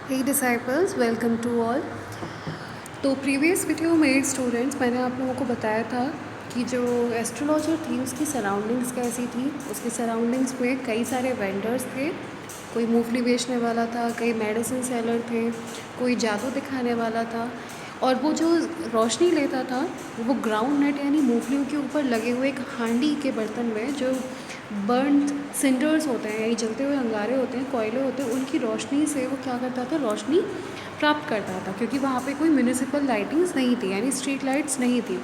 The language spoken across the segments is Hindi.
Hey disciples, welcome to all. तो प्रीवियस वीडियो में स्टूडेंट्स मैंने आप लोगों को बताया था कि जो एस्ट्रोलॉजर थी उसकी सराउंडिंग्स कैसी थी। उसकी सराउंडिंग्स में कई सारे वेंडर्स थे। कोई मूंगफली बेचने वाला था, कई मेडिसिन सेलर थे, कोई जादू दिखाने वाला था। और वो जो रोशनी लेता था वो ग्राउंड नेट यानी मूंगफलियों के ऊपर लगे हुए एक हांडी के बर्तन में जो बर्न सिंडर्स होते हैं यानी जलते हुए अंगारे होते हैं, कोयले होते हैं, उनकी रोशनी से वो क्या करता था, रोशनी प्राप्त करता था। क्योंकि वहाँ पे कोई म्यूनिसिपल लाइटिंग्स नहीं थी यानी स्ट्रीट लाइट्स नहीं थी।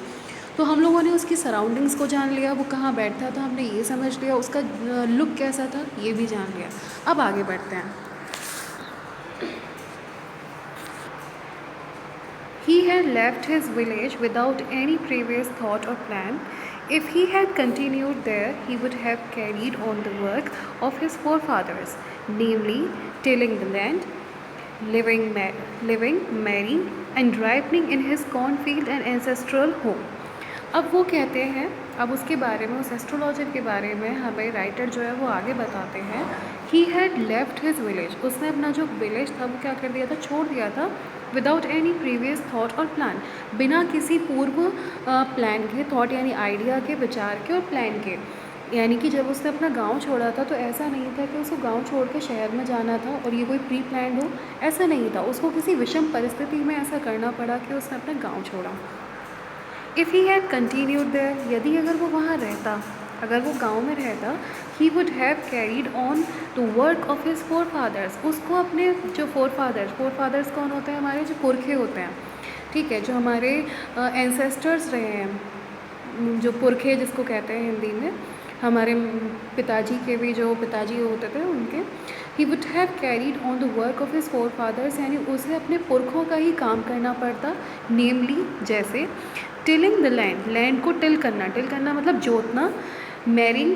तो हम लोगों ने उसकी सराउंडिंग्स को जान लिया, वो कहाँ बैठता था हमने ये समझ लिया, उसका लुक कैसा था ये भी जान लिया। अब आगे बढ़ते हैं। He had left his village without any previous thought or plan. If he had continued there, he would have carried on the work of his forefathers, namely tilling the land, living, marrying, and ripening in his cornfield and ancestral home. अब वो कहते हैं, अब उसके बारे में, उस एस्ट्रोलॉजर के बारे में हमें राइटर जो है वो आगे बताते हैं। He had left his village, उसने अपना जो विलेज था वो क्या कर दिया था, छोड़ दिया था। विदाउट एनी प्रीवियस थॉट और प्लान, बिना किसी पूर्व प्लान के, थॉट यानी आइडिया के, विचार के और प्लान के। यानी कि जब उसने अपना गांव छोड़ा था तो ऐसा नहीं था कि उसको गांव छोड़ के शहर में जाना था और ये कोई प्री प्लान हो, ऐसा नहीं था। उसको किसी विषम परिस्थिति में ऐसा करना पड़ा कि उसने अपना गांव छोड़ा। If he had continued there, यदि अगर वो वहाँ रहता, अगर वो गांव में रहता, he would have carried on the work of his forefathers, उसको अपने जो फोर फादर्स कौन होते हैं, हमारे जो पुरखे होते हैं, ठीक है, जो हमारे एंसेस्टर्स रहे हैं, जो पुरखे जिसको कहते हैं हिंदी में, हमारे पिताजी के भी जो पिताजी होते थे उनके, he would have carried on the work of his forefathers, यानी उसे अपने पुरखों का ही काम करना पड़ता। नेमली जैसे टिलिंग द लैंड, लैंड को टिल करना मतलब जोतना, मैरिंग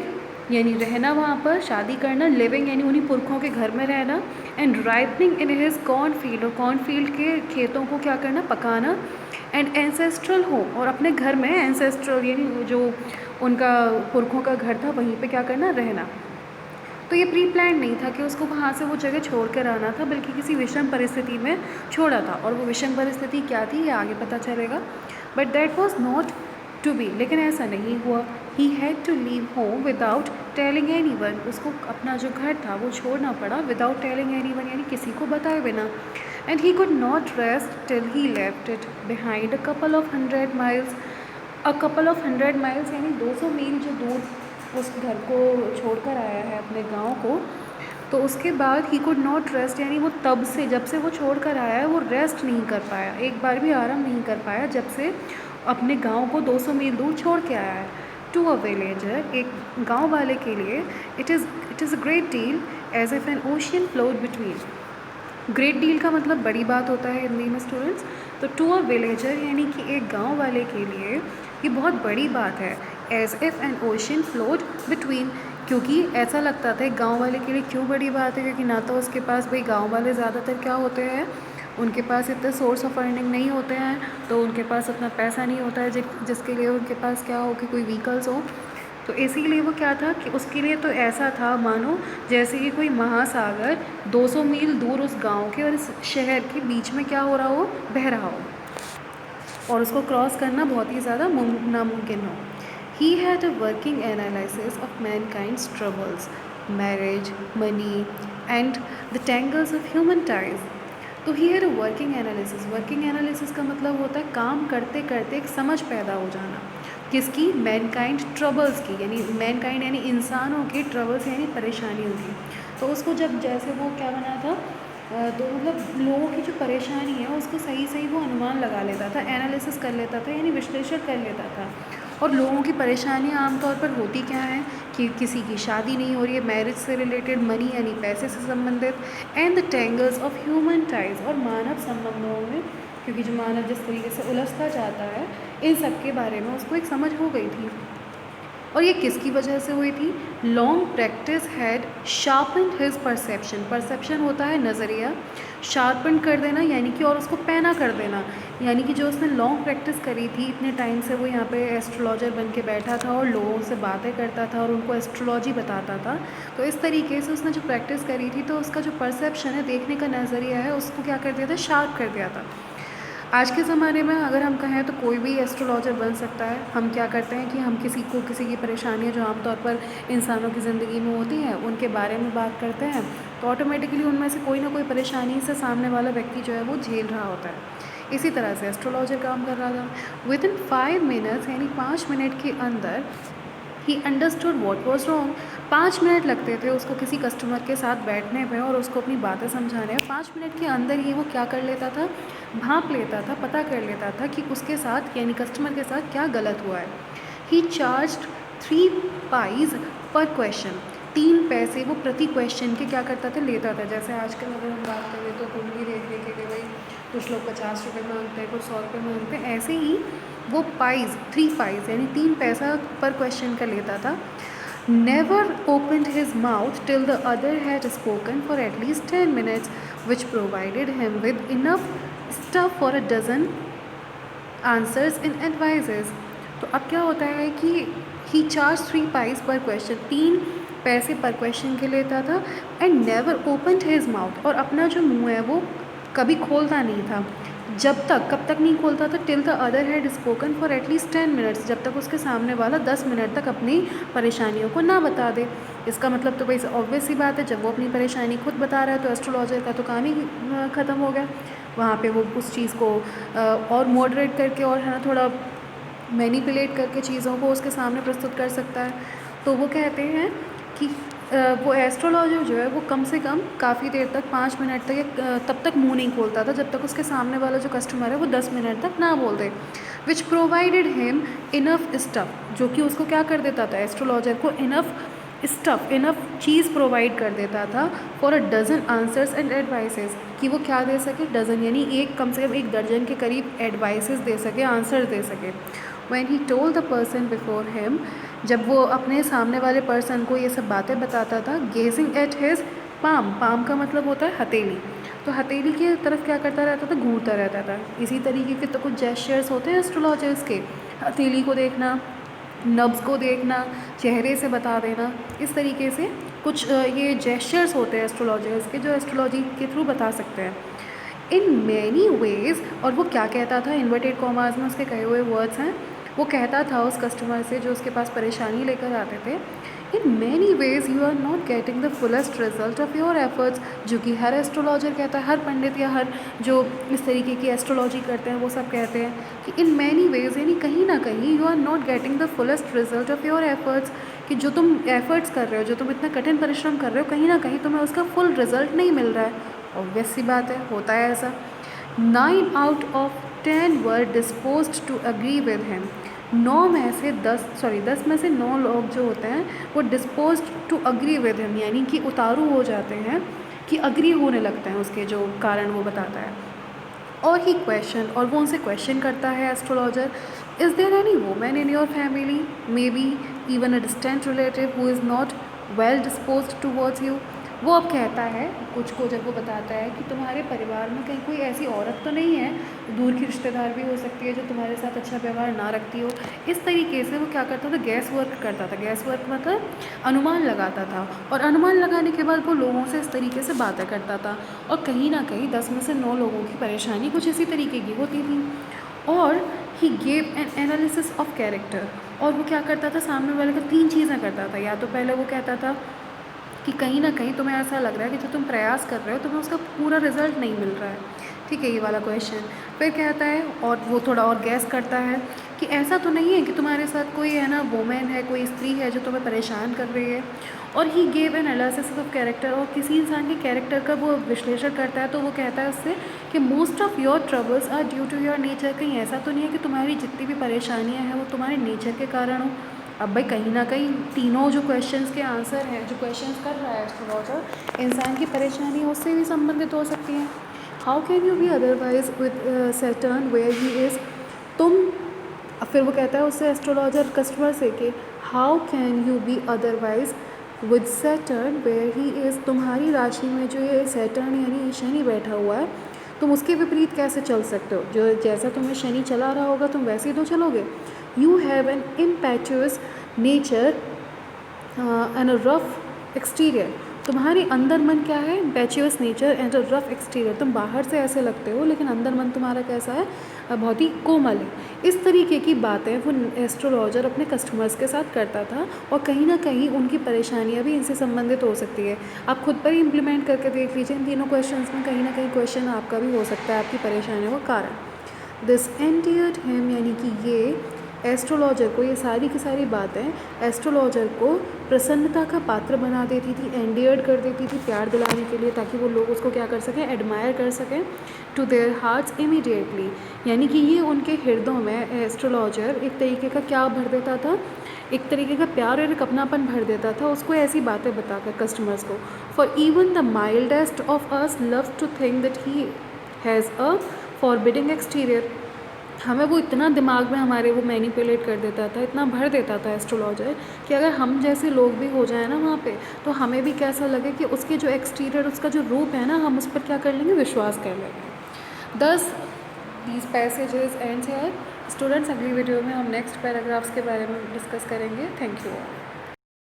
यानी रहना वहाँ पर, शादी करना, लिविंग यानी उन्हीं पुरखों के घर में रहना, and ripening in his corn field, और कॉर्न फील्ड के खेतों को क्या करना, पकाना, एंड एंसेस्ट्रल होम, और अपने घर में एंसेस्ट्रल यानी जो उनका पुरखों का घर था वहीं पे क्या करना, रहना। तो ये प्री प्लान नहीं था कि उसको वहाँ से वो जगह छोड़ कर आना था, बल्कि किसी विषम परिस्थिति में छोड़ा था। और वो विषम परिस्थिति क्या थी ये आगे पता चलेगा। But that was not to be, लेकिन ऐसा नहीं हुआ। He had to leave home without telling anyone, उसको अपना जो घर था वो छोड़ना पड़ा विदाउट टेलिंग एनी वन, यानी किसी को बताए बिना। And he could not rest till he left it behind a couple of 100 miles. A couple of 100 miles यानी 200 मील जो दूर उस घर को छोड़कर आया है, अपने गांव को, तो उसके बाद ही कुड नॉट रेस्ट, यानी वो तब से, जब से वो छोड़ कर आया है, वो रेस्ट नहीं कर पाया, एक बार भी आराम नहीं कर पाया, जब से अपने गांव को 200 मील दूर छोड़ के आया है। टू अ विलेजर, एक गांव वाले के लिए, it is a great deal as if an ocean flowed between. Great deal का मतलब बड़ी बात होता है हिंदी में स्टूडेंट्स। तो टू अ विलेजर यानी कि एक गांव वाले के लिए ये बहुत बड़ी बात है। As if an ocean flowed between, क्योंकि ऐसा लगता था एक गांव वाले के लिए क्यों बड़ी बात है, क्योंकि ना तो उसके पास, भाई गांव वाले ज़्यादातर क्या होते हैं, उनके पास इतने सोर्स ऑफ अर्निंग नहीं होते हैं, तो उनके पास उतना पैसा नहीं होता है जिसके लिए उनके पास क्या हो कि कोई व्हीकल्स हो। तो इसीलिए वो क्या था कि उसके लिए तो ऐसा था मानो जैसे कि कोई महासागर 200 मील दूर उस गांव के और इस शहर के बीच में क्या हो रहा हो, बह रहा हो, और उसको क्रॉस करना बहुत ही ज़्यादा नामुमकिन हो। He had a working analysis of mankind's troubles, marriage, money, and the tangles of human ties. तो he had a working analysis, working analysis का मतलब होता है काम करते करते एक समझ पैदा हो जाना। किसकी, मैनकाइंड ट्रबल्स की, यानी मैनकाइंड यानी इंसानों की, ट्रबल्स यानी परेशानियों की। तो उसको जब, जैसे वो क्या बना था, तो मतलब लोगों की जो परेशानी है उसको सही सही वो अनुमान लगा लेता था, एनालिसिस कर लेता था, यानी विश्लेषण कर लेता था। और लोगों की परेशानियाँ आमतौर पर होती क्या हैं कि किसी की शादी नहीं हो रही है, मैरिज से रिलेटेड, मनी यानी पैसे से संबंधित, and the tangles of human ties, और मानव संबंधों में, क्योंकि जो मानव जिस तरीके से उलझता जाता है, इन सब के बारे में उसको एक समझ हो गई थी। और ये किसकी वजह से हुई थी? Long practice had sharpened his perception. Perception होता है नज़रिया, शार्पन कर देना यानी कि और उसको पैना कर देना, यानी कि जो उसने लॉन्ग प्रैक्टिस करी थी इतने टाइम से, वो यहाँ पे एस्ट्रोलॉजर बन के बैठा था और लोगों से बातें करता था और उनको एस्ट्रोलॉजी बताता था। तो इस तरीके से उसने जो प्रैक्टिस करी थी तो उसका जो परसेप्शन है, देखने का नज़रिया है, उसको क्या कर दिया था? शार्प कर दिया था। आज के ज़माने में अगर हम कहें तो कोई भी एस्ट्रोलॉजर बन सकता है। हम क्या करते हैं कि हम किसी की परेशानियाँ जो आमतौर पर इंसानों की ज़िंदगी में होती हैं उनके बारे में बात करते हैं, तो ऑटोमेटिकली उनमें से कोई ना कोई परेशानी से सामने वाला व्यक्ति जो है वो झेल रहा होता है। इसी तरह से एस्ट्रोलॉजर काम कर रहा था। विदिन 5 मिनट्स यानी 5 मिनट के अंदर he understood what was wrong. 5 minute लगते थे उसको किसी कस्टमर के साथ बैठने पे और उसको अपनी बातें समझाने में। 5 मिनट के अंदर ही वो क्या कर लेता था? भांप लेता था, पता कर लेता था कि उसके साथ यानी कस्टमर के साथ क्या गलत हुआ है। ही चार्ज्ड 3 पाइज पर क्वेश्चन। 3 पैसे वो प्रति क्वेश्चन के क्या करता था? लेता था। जैसे आजकल अगर हम बात करें तो कुंडली देखने के लिए भाई कुछ लोग 50 रुपये मांगते हैं, कुछ 100 रुपये मांगते हैं, ऐसे ही वो पाइज 3 पाइज यानी 3 पैसा पर क्वेश्चन का लेता था। Never opened his mouth till the other had spoken for at least 10 minutes, which provided him with enough stuff for a dozen answers and advices. तो अब क्या होता है कि he charged 3 pies per question, 3 पैसे पर क्वेश्चन के लेता था, and never opened his mouth, और अपना जो मुंह है वो कभी खोलता नहीं था। जब तक, कब तक नहीं खोलता था? Till the other had spoken for at least 10 minutes, जब तक उसके सामने वाला 10 मिनट तक अपनी परेशानियों को ना बता दे। इसका मतलब तो भाई ऑब्वियस सी बात है, जब वो अपनी परेशानी खुद बता रहा है तो एस्ट्रोलॉजर का तो काम ही ख़त्म हो गया। वहाँ पे वो उस चीज़ को और मॉडरेट करके और है ना थोड़ा मैनिपुलेट करके चीज़ों को उसके सामने प्रस्तुत कर सकता है। तो वो कहते हैं कि वो एस्ट्रोलॉजर जो है वो कम से कम काफ़ी देर तक 5 मिनट तक या तब तक मुंह नहीं खोलता था जब तक उसके सामने वाला जो कस्टमर है वो 10 मिनट तक ना बोल दे। विच प्रोवाइडेड हिम इनफ स्टफ़, जो कि उसको क्या कर देता था? एस्ट्रोलॉजर को इनफ स्टफ़, इनफ चीज़ प्रोवाइड कर देता था for a dozen answers and advices, कि वो क्या दे सके? डज़न यानी एक, कम से कम 1 दर्जन के करीब एडवाइसेस दे सके, आंसर दे सके। When he told the person before him, जब वो अपने सामने वाले पर्सन को ये सब बातें बताता था, gazing at his palm, palm का मतलब होता है हथेली, तो हथेली की तरफ क्या करता रहता था? घूरता रहता था। इसी तरीके के तो कुछ जेस्चर्स होते हैं एस्ट्रोलॉजर्स के, हथेली को देखना, नब्ज़ को देखना, चेहरे से बता देना, इस तरीके से कुछ ये जेस्चर्स होते हैं एस्ट्रोलॉजर्स के जो एस्ट्रोलॉजी के थ्रू बता सकते हैं। इन मैनी वेज़, और वो क्या कहता था? इन्वर्टेड कॉमास में उसके कहे हुए वर्ड्स हैं। वो कहता था उस कस्टमर से जो उसके पास परेशानी लेकर आते थे, in many ways you are not getting the fullest result of your efforts, जो कि हर एस्ट्रोलॉजर कहता है, हर पंडित या हर जो इस तरीके की एस्ट्रोलॉजी करते हैं वो सब कहते हैं कि इन मैनी वेज़ यानी कहीं ना कहीं you are not getting the fullest result of your efforts, कि जो तुम एफर्ट्स कर रहे हो, जो तुम इतना कठिन परिश्रम कर रहे हो, कहीं ना कहीं तुम्हें उसका फुल रिजल्ट नहीं मिल रहा है। ऑब्वियस सी बात है, होता है ऐसा। 9 out of 10 were disposed to agree with him, 10 में से 9 लोग जो होते हैं वो disposed to agree with him, यानी कि उतारू हो जाते हैं, कि अग्री होने लगते हैं उसके जो कारण वो बताता है। और ही क्वेश्चन, और वो उनसे क्वेश्चन करता है astrologer, is there any woman in your family, maybe even a distant relative who is not well disposed towards you. वो अब कहता है कुछ को, जब वो बताता है कि तुम्हारे परिवार में कहीं कोई ऐसी औरत तो नहीं है, दूर की रिश्तेदार भी हो सकती है जो तुम्हारे साथ अच्छा व्यवहार ना रखती हो। इस तरीके से वो क्या करता था? गैस वर्क करता था। गैस वर्क मतलब अनुमान लगाता था, और अनुमान लगाने के बाद वो लोगों से इस तरीके से बातें करता था, और कहीं ना कहीं 10 में से 9 लोगों की परेशानी कुछ इसी तरीके की होती थी। और he gave an analysis of character, और वो क्या करता था? सामने वाले को 3 चीज़ें करता था। या तो पहले वो कहता था कि कहीं ना कहीं तुम्हें ऐसा लग रहा है कि जो तुम प्रयास कर रहे हो तुम्हें उसका पूरा रिजल्ट नहीं मिल रहा है, ठीक है, ये वाला क्वेश्चन। फिर कहता है, और वो थोड़ा और गैस करता है कि ऐसा तो नहीं है कि तुम्हारे साथ कोई है ना वोमेन है, कोई स्त्री है जो तुम्हें परेशान कर रही है। और he gave an analysis of character, और किसी इंसान के कैरेक्टर का वो विश्लेषण करता है, तो वो कहता है उससे कि most of your troubles are due to your nature, कहीं ऐसा तो नहीं है कि तुम्हारी जितनी भी परेशानियाँ हैं वो तुम्हारे नेचर के कारण हो। अब भाई कहीं ना कहीं तीनों जो क्वेश्चंस के आंसर हैं, जो क्वेश्चंस कर रहा है एस्ट्रोलॉजर, इंसान की परेशानी उससे भी संबंधित हो सकती हैं। How can you be otherwise with Saturn where he is, तुम, फिर वो कहता है उससे एस्ट्रोलॉजर कस्टमर से कि how can you be otherwise with Saturn where he is, तुम्हारी राशि में जो ये सैटर्न यानी शनि बैठा हुआ है, तुम उसके विपरीत कैसे चल सकते हो? जो जैसा तुम्हें शनि चला रहा होगा तुम वैसे ही तो चलोगे। You have an impetuous nature and a rough exterior, तुम्हारे अंदर मन क्या है? Impetuous nature and a rough exterior, तुम बाहर से ऐसे लगते हो लेकिन अंदर मन तुम्हारा कैसा है? बहुत ही कोमल है। इस तरीके की बातें वो एस्ट्रोलॉजर अपने कस्टमर्स के साथ करता था और कहीं ना कहीं उनकी परेशानियां भी इनसे संबंधित हो सकती है। आप खुद पर ही इम्प्लीमेंट करके देख लीजिए, इन तीनों क्वेश्चंस में कहीं ना कहीं क्वेश्चन आपका भी हो सकता है आपकी परेशानियों का कारण। दिस एंडियर्ड हिम, यानी कि ये एस्ट्रोलॉजर को, ये सारी की सारी बातें एस्ट्रोलॉजर को प्रसन्नता का पात्र बना देती थी, एंडियर्ड कर देती थी प्यार दिलाने के लिए, ताकि वो लोग उसको क्या कर सकें? एडमायर कर सकें टू देयर हार्ट्स इमीडिएटली। यानी कि ये उनके हृदयों में एस्ट्रोलॉजर एक तरीके का क्या भर देता था? एक तरीके का प्यार और एक अपनापन भर देता था उसको ऐसी बातें बताकर कस्टमर्स को। For even the mildest of us love to think that he has a forbidding exterior, हमें वो इतना दिमाग में हमारे वो मैनिपुलेट कर देता था, इतना भर देता था एस्ट्रोलॉजर कि अगर हम जैसे लोग भी हो जाए ना वहाँ पे, तो हमें भी कैसा लगे कि उसके जो एक्सटीरियर, उसका जो रूप है ना, हम उस पर क्या कर लेंगे? विश्वास कर लेंगे। दस these passages ends here. Students, अगली वीडियो में हम नेक्स्ट पैराग्राफ्स के बारे में डिस्कस करेंगे। Thank you all.